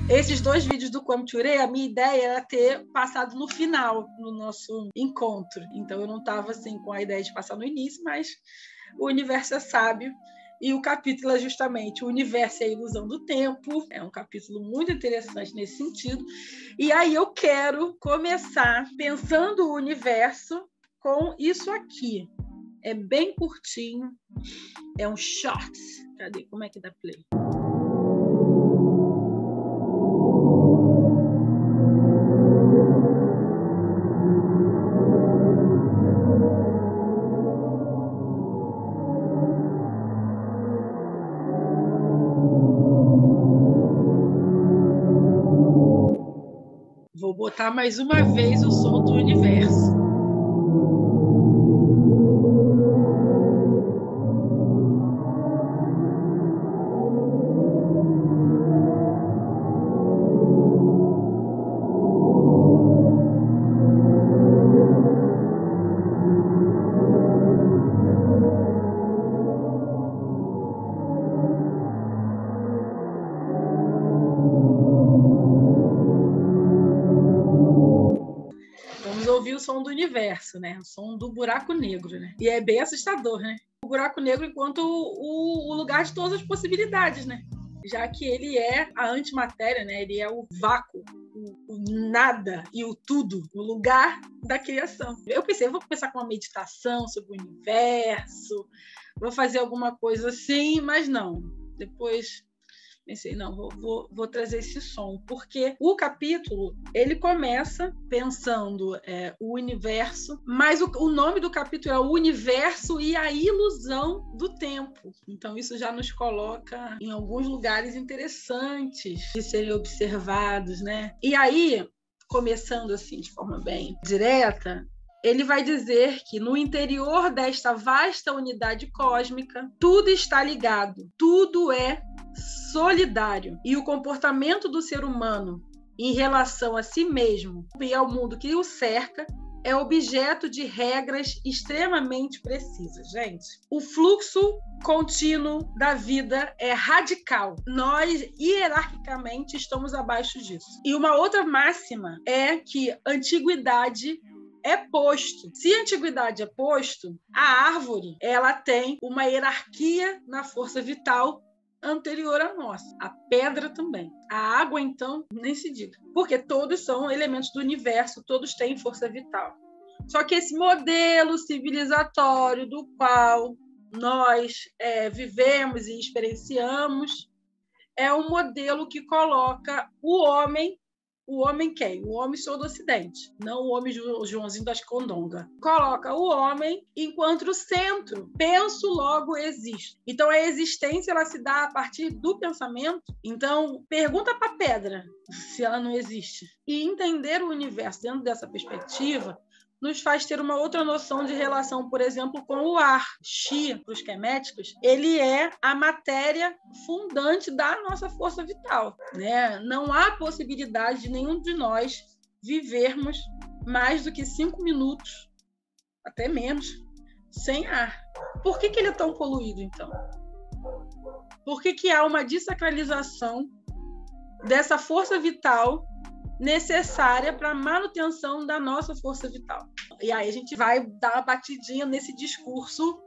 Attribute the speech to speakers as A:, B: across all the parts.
A: Esses 2 vídeos do Comme Tu Es, a minha ideia era ter passado no final, no nosso encontro. Então, eu não estava assim, com a ideia de passar no início, mas o universo é sábio. E o capítulo é justamente o universo e a ilusão do tempo. É um capítulo muito interessante nesse sentido. E aí eu quero começar pensando o universo com isso aqui. É bem curtinho. É um short. Cadê? Como é que dá play? Vou botar mais uma vez o som do universo. Ouvir o som do universo, né? O som do buraco negro, né? E é bem assustador, né? O buraco negro enquanto o lugar de todas as possibilidades, né? Já que ele é a antimatéria, né? Ele é o vácuo, o nada e o tudo, o lugar da criação. Eu pensei, vou começar com uma meditação sobre o universo, vou fazer alguma coisa assim, mas não. Depois pensei, não, vou trazer esse som, porque o capítulo, ele começa pensando o universo, mas o nome do capítulo é o universo e a ilusão do tempo. Então, isso já nos coloca em alguns lugares interessantes de serem observados, né? E aí, começando assim, de forma bem direta, ele vai dizer que no interior desta vasta unidade cósmica, tudo está ligado, tudo é solidário. E o comportamento do ser humano em relação a si mesmo e ao mundo que o cerca é objeto de regras extremamente precisas, gente. O fluxo contínuo da vida é radical. Nós, hierarquicamente, estamos abaixo disso. E uma outra máxima é que antiguidade é posto. Se a antiguidade é posto, a árvore ela tem uma hierarquia na força vital anterior à nossa. A pedra também. A água, então, nem se diga. Porque todos são elementos do universo, todos têm força vital. Só que esse modelo civilizatório do qual nós vivemos e experienciamos é um modelo que coloca o homem quem? O homem sou do Ocidente, não o homem Joãozinho das Condonga. Coloca o homem enquanto o centro. Penso, logo existo. Então, a existência ela se dá a partir do pensamento. Então, pergunta para a pedra se ela não existe. E entender o universo dentro dessa perspectiva nos faz ter uma outra noção de relação, por exemplo, com o ar. Xi, para os queméticos, ele é a matéria fundante da nossa força vital, né? Não há possibilidade de nenhum de nós vivermos mais do que 5 minutos, até menos, sem ar. Por que ele é tão poluído, então? Por que há uma dessacralização dessa força vital necessária para a manutenção da nossa força vital? E aí a gente vai dar uma batidinha nesse discurso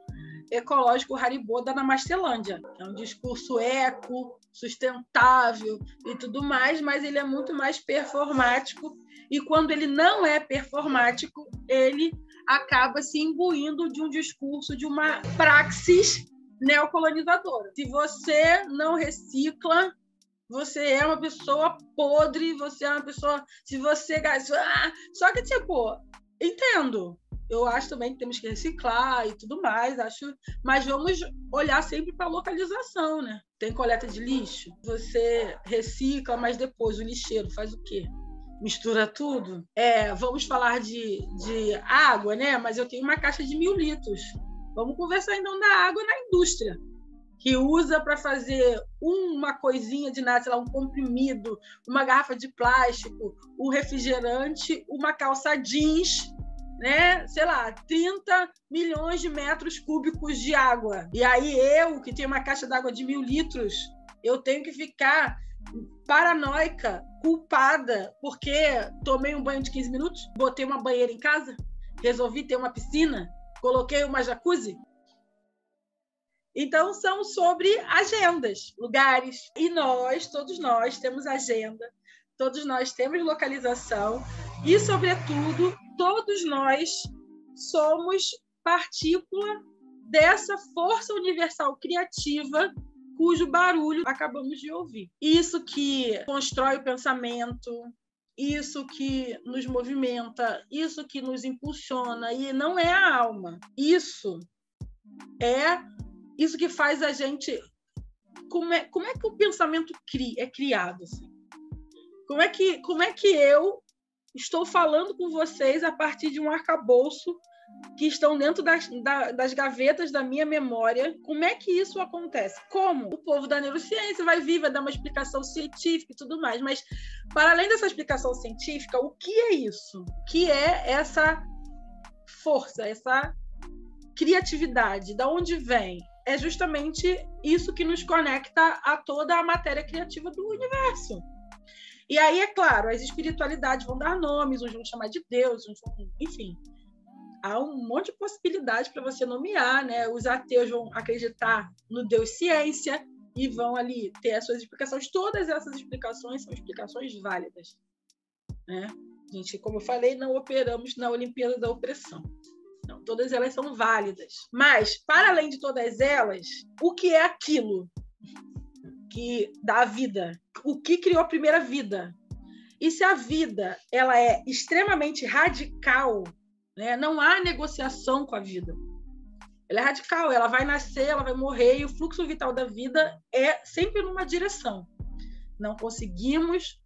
A: ecológico Haribo da Namastelândia. É um discurso eco, sustentável e tudo mais, mas ele é muito mais performático. E quando ele não é performático, ele acaba se imbuindo de um discurso, de uma praxis neocolonizadora. Se você não recicla, você é uma pessoa podre, você é uma pessoa... Se você... Só que, tipo, entendo. Eu acho também que temos que reciclar e tudo mais, mas vamos olhar sempre para a localização, né? Tem coleta de lixo, você recicla, mas depois o lixeiro faz o quê? Mistura tudo? Vamos falar de água, né? Mas eu tenho uma caixa de 1.000 litros. Vamos conversar então da água na indústria, que usa para fazer uma coisinha de nada, sei lá, um comprimido, uma garrafa de plástico, um refrigerante, uma calça jeans, né? Sei lá, 30 milhões de metros cúbicos de água. E aí eu, que tenho uma caixa d'água de 1.000 litros, eu tenho que ficar paranoica, culpada, porque tomei um banho de 15 minutos, botei uma banheira em casa, resolvi ter uma piscina, coloquei uma jacuzzi. Então, são sobre agendas, lugares. E nós, todos nós, temos agenda, todos nós temos localização e, sobretudo, todos nós somos partícula dessa força universal criativa cujo barulho acabamos de ouvir. Isso que constrói o pensamento, isso que nos movimenta, isso que nos impulsiona, e não é a alma. Isso que faz a gente... Como é que o pensamento é criado? Assim? Como é que eu estou falando com vocês a partir de um arcabouço que estão dentro das gavetas da minha memória? Como é que isso acontece? Como? O povo da neurociência vai vir, vai dar uma explicação científica e tudo mais, mas, para além dessa explicação científica, o que é isso? O que é essa força, essa criatividade? De onde vem? É justamente isso que nos conecta a toda a matéria criativa do universo. E aí, é claro, as espiritualidades vão dar nomes, uns vão chamar de Deus, enfim. Há um monte de possibilidades para você nomear, né? Os ateus vão acreditar no Deus ciência e vão ali ter as suas explicações. Todas essas explicações são explicações válidas, né? A gente, como eu falei, não operamos na Olimpíada da Opressão. Não, todas elas são válidas. Mas, para além de todas elas, o que é aquilo que dá a vida? O que criou a primeira vida? E se a vida ela é extremamente radical, né? Não há negociação com a vida. Ela é radical, ela vai nascer, ela vai morrer, e o fluxo vital da vida é sempre numa direção. Não conseguimos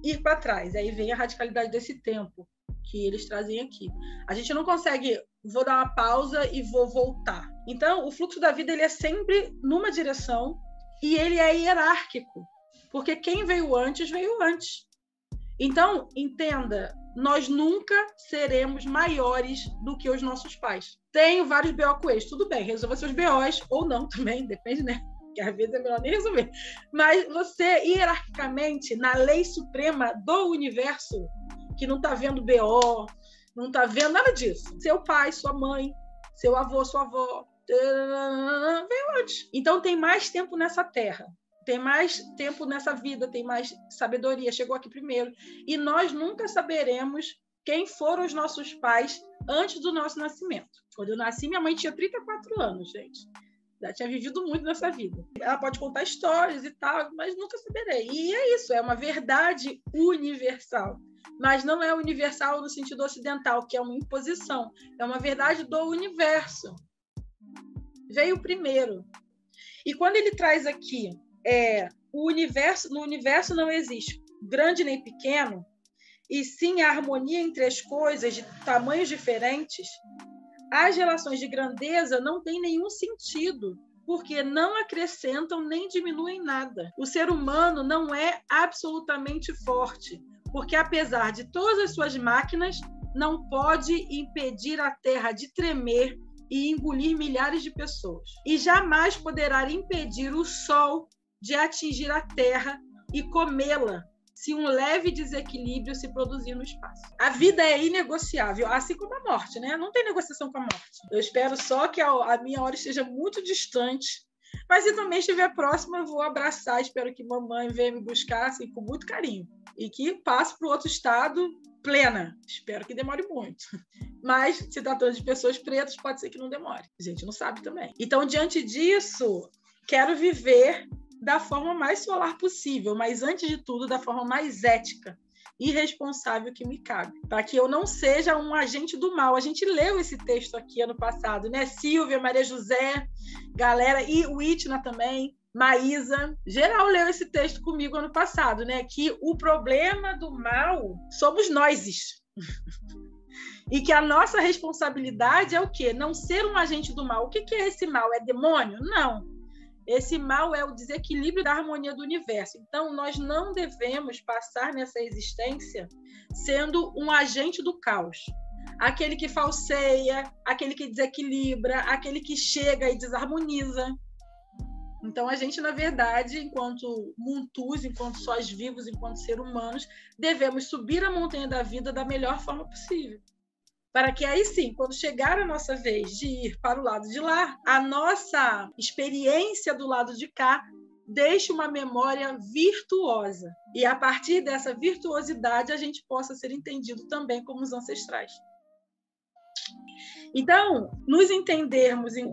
A: ir para trás. Aí vem a radicalidade desse tempo que eles trazem aqui. A gente não consegue, vou dar uma pausa e vou voltar. Então, o fluxo da vida ele é sempre numa direção e ele é hierárquico, porque quem veio antes, veio antes. Então, entenda, nós nunca seremos maiores do que os nossos pais. Tenho vários BO com eles, tudo bem, resolva seus BOs, ou não também, depende, né? Que às vezes é melhor nem resolver. Mas você, hierarquicamente, na lei suprema do universo, que não está vendo BO, não está vendo nada disso. Seu pai, sua mãe, seu avô, sua avó, veio antes. Então tem mais tempo nessa terra, tem mais tempo nessa vida, tem mais sabedoria, chegou aqui primeiro. E nós nunca saberemos quem foram os nossos pais antes do nosso nascimento. Quando eu nasci, minha mãe tinha 34 anos, gente. Já tinha vivido muito nessa vida. Ela pode contar histórias e tal, mas nunca saberei. E é isso, é uma verdade universal. Mas não é universal no sentido ocidental, que é uma imposição. É uma verdade do universo. Veio primeiro. E quando ele traz aqui, no universo não existe grande nem pequeno, e sim a harmonia entre as coisas de tamanhos diferentes, as relações de grandeza não têm nenhum sentido, porque não acrescentam nem diminuem nada. O ser humano não é absolutamente forte, porque, apesar de todas as suas máquinas, não pode impedir a Terra de tremer e engolir milhares de pessoas. E jamais poderá impedir o Sol de atingir a Terra e comê-la, se um leve desequilíbrio se produzir no espaço. A vida é inegociável, assim como a morte, né? Não tem negociação com a morte. Eu espero só que a minha hora esteja muito distante, mas se também estiver próxima, eu vou abraçar, espero que mamãe venha me buscar assim, com muito carinho. E que passe para o outro estado plena. Espero que demore muito. Mas, se tratando de pessoas pretas, pode ser que não demore. A gente não sabe também. Então, diante disso, quero viver da forma mais solar possível, mas, antes de tudo, da forma mais ética e responsável que me cabe, para que eu não seja um agente do mal. A gente leu esse texto aqui ano passado, né? Silvia, Maria José, galera, e o Itna também, Maísa, geral leu esse texto comigo ano passado, né? Que o problema do mal somos nós. E que a nossa responsabilidade é o quê? Não ser um agente do mal. O que é esse mal? É demônio? Não. Esse mal é o desequilíbrio da harmonia do universo. Então, nós não devemos passar nessa existência sendo um agente do caos. Aquele que falseia, aquele que desequilibra, aquele que chega e desarmoniza. Então, a gente, na verdade, enquanto muntus, enquanto sós vivos, enquanto seres humanos, devemos subir a montanha da vida da melhor forma possível. Para que aí sim, quando chegar a nossa vez de ir para o lado de lá, a nossa experiência do lado de cá deixe uma memória virtuosa. E a partir dessa virtuosidade, a gente possa ser entendido também como os ancestrais. Então, nos entendermos em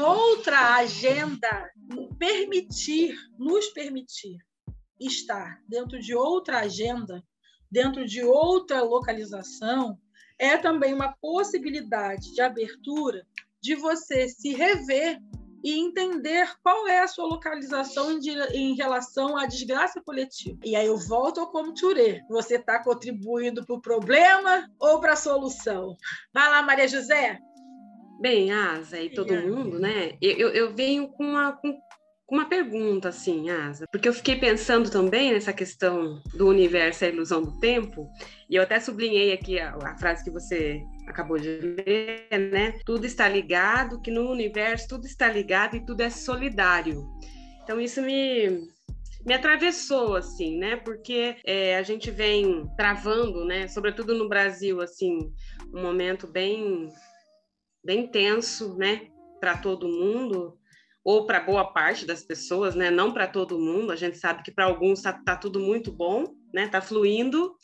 A: outra agenda, nos permitir estar dentro de outra agenda, dentro de outra localização, é também uma possibilidade de abertura de você se rever e entender qual é a sua localização em relação à desgraça coletiva. E aí eu volto ao como Touré. Você está contribuindo para o problema ou para a solução? Vai lá, Maria José.
B: Bem, Asa e todo mundo, né? Eu venho com uma pergunta, assim, Asa, porque eu fiquei pensando também nessa questão do universo e a ilusão do tempo, e eu até sublinhei aqui a frase que você acabou de ler, né? Tudo está ligado, que no universo tudo está ligado e tudo é solidário. Então, isso me atravessou, assim, né? Porque a gente vem travando, né? Sobretudo no Brasil, assim, um momento bem tenso, né? Para todo mundo, ou para boa parte das pessoas, né? Não para todo mundo. A gente sabe que para alguns tá tudo muito bom, né? Tá fluindo,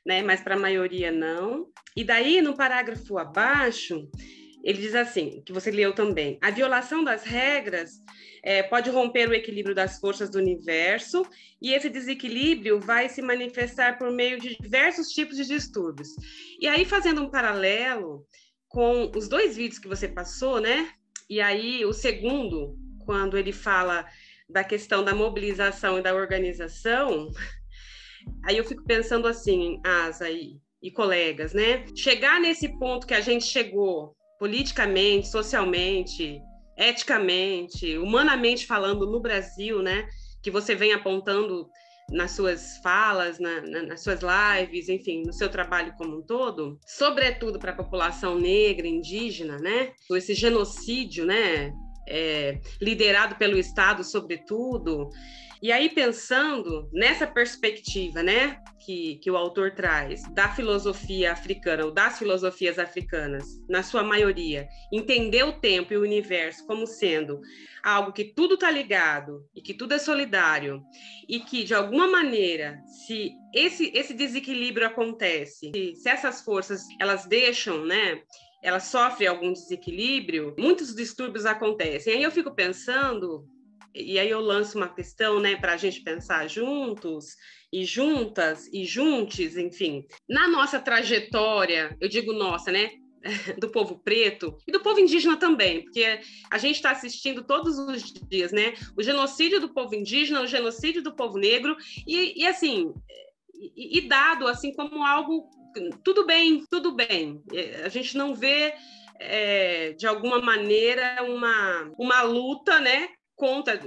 B: né? Mas para a maioria não. E daí, no parágrafo abaixo, ele diz assim, que você leu também: a violação das regras pode romper o equilíbrio das forças do universo, e esse desequilíbrio vai se manifestar por meio de diversos tipos de distúrbios. E aí, fazendo um paralelo com os 2 vídeos que você passou, né? E aí, o segundo, quando ele fala da questão da mobilização e da organização, aí eu fico pensando assim, Asa e colegas, né? Chegar nesse ponto que a gente chegou, politicamente, socialmente, eticamente, humanamente falando no Brasil, né? Que você vem apontando nas suas falas, nas suas lives, enfim, no seu trabalho como um todo, sobretudo para a população negra, indígena, né? Esse genocídio, né? Liderado pelo Estado, sobretudo. E aí, pensando nessa perspectiva, né, que o autor traz da filosofia africana, ou das filosofias africanas, na sua maioria, entender o tempo e o universo como sendo algo que tudo está ligado e que tudo é solidário, e que, de alguma maneira, se esse desequilíbrio acontece, se essas forças, elas deixam, né, elas sofrem algum desequilíbrio, muitos distúrbios acontecem. Aí eu fico pensando... E aí eu lanço uma questão, né, para a gente pensar juntos e juntas e juntos, enfim. Na nossa trajetória, eu digo nossa, né, do povo preto e do povo indígena também, porque a gente está assistindo todos os dias, né, o genocídio do povo indígena, o genocídio do povo negro e assim, e dado assim como algo, tudo bem. A gente não vê, de alguma maneira, uma luta, né, conta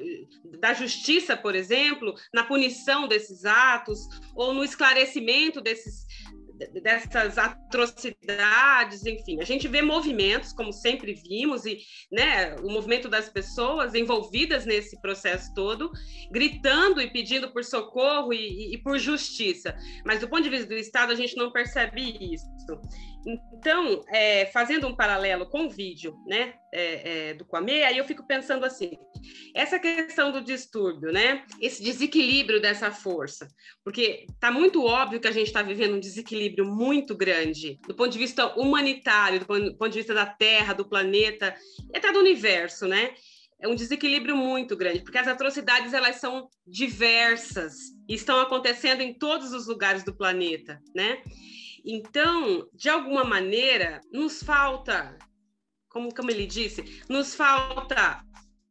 B: da justiça, por exemplo, na punição desses atos ou no esclarecimento dessas atrocidades, enfim. A gente vê movimentos, como sempre vimos, e, né, o movimento das pessoas envolvidas nesse processo todo, gritando e pedindo por socorro e por justiça. Mas, do ponto de vista do Estado, a gente não percebe isso. Então, fazendo um paralelo com o vídeo, né, do Kwame, aí eu fico pensando assim, essa questão do distúrbio, né, esse desequilíbrio dessa força, porque está muito óbvio que a gente está vivendo um desequilíbrio muito grande, do ponto de vista humanitário, do ponto de vista da Terra, do planeta, e até do universo, né? É um desequilíbrio muito grande, porque as atrocidades, elas são diversas e estão acontecendo em todos os lugares do planeta, né? Então, de alguma maneira, nos falta, como ele disse, nos falta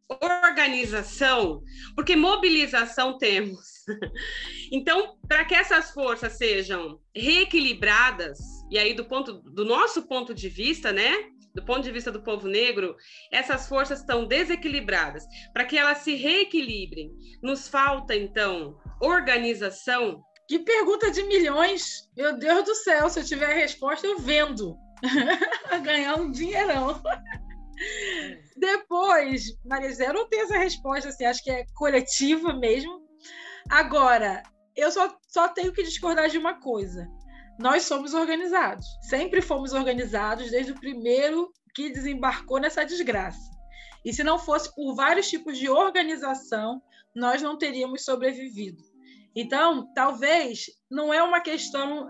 B: organização, porque mobilização temos. Então, para que essas forças sejam reequilibradas, e aí do nosso ponto de vista, né? Do ponto de vista do povo negro, essas forças estão desequilibradas. Para que elas se reequilibrem, nos falta, então, organização.
A: Que pergunta de milhões! Meu Deus do céu, se eu tiver a resposta, eu vendo. Ganhar um dinheirão. Depois, Marizé, eu não tenho essa resposta, assim, acho que é coletiva mesmo. Agora, eu só tenho que discordar de uma coisa. Nós somos organizados. Sempre fomos organizados desde o primeiro que desembarcou nessa desgraça. E se não fosse por vários tipos de organização, nós não teríamos sobrevivido. Então, talvez não é uma questão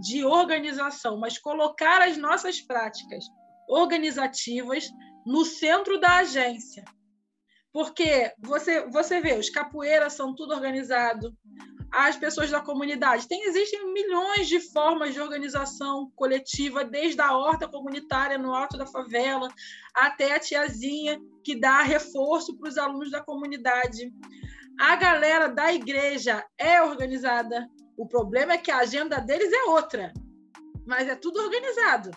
A: de organização, mas colocar as nossas práticas organizativas no centro da agência. Porque você vê, os capoeiras são tudo organizado, as pessoas da comunidade. Existem milhões de formas de organização coletiva, desde a horta comunitária no alto da favela, até a tiazinha que dá reforço para os alunos da comunidade. A galera da igreja é organizada. O problema é que a agenda deles é outra, mas é tudo organizado,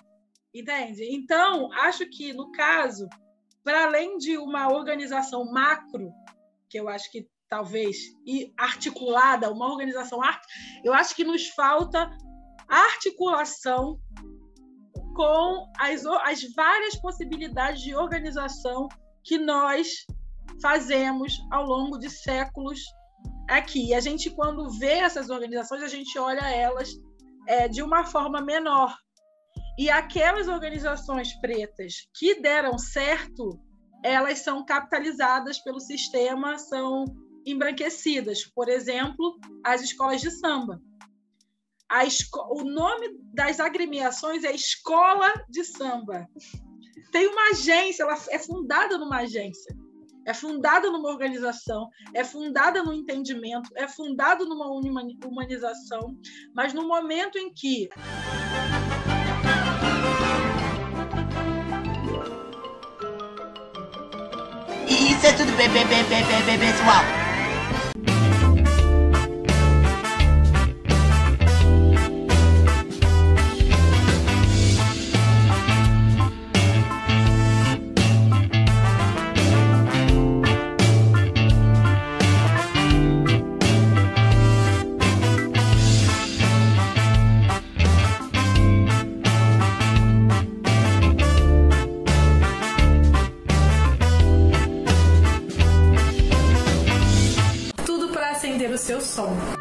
A: entende? Então, acho que, no caso, para além de uma organização macro, que eu acho que talvez, e articulada, uma organização, eu acho que nos falta articulação com as várias possibilidades de organização que nós fazemos ao longo de séculos aqui. E a gente, quando vê essas organizações, a gente olha elas de uma forma menor. E aquelas organizações pretas que deram certo, elas são capitalizadas pelo sistema, são embranquecidas. Por exemplo, as escolas de samba. O nome das agremiações é Escola de Samba. Tem uma agência, ela é fundada numa agência, é fundada numa organização, é fundada no entendimento, é fundada numa humanização, mas no momento em que
C: isso é tudo pessoal.
A: o seu som.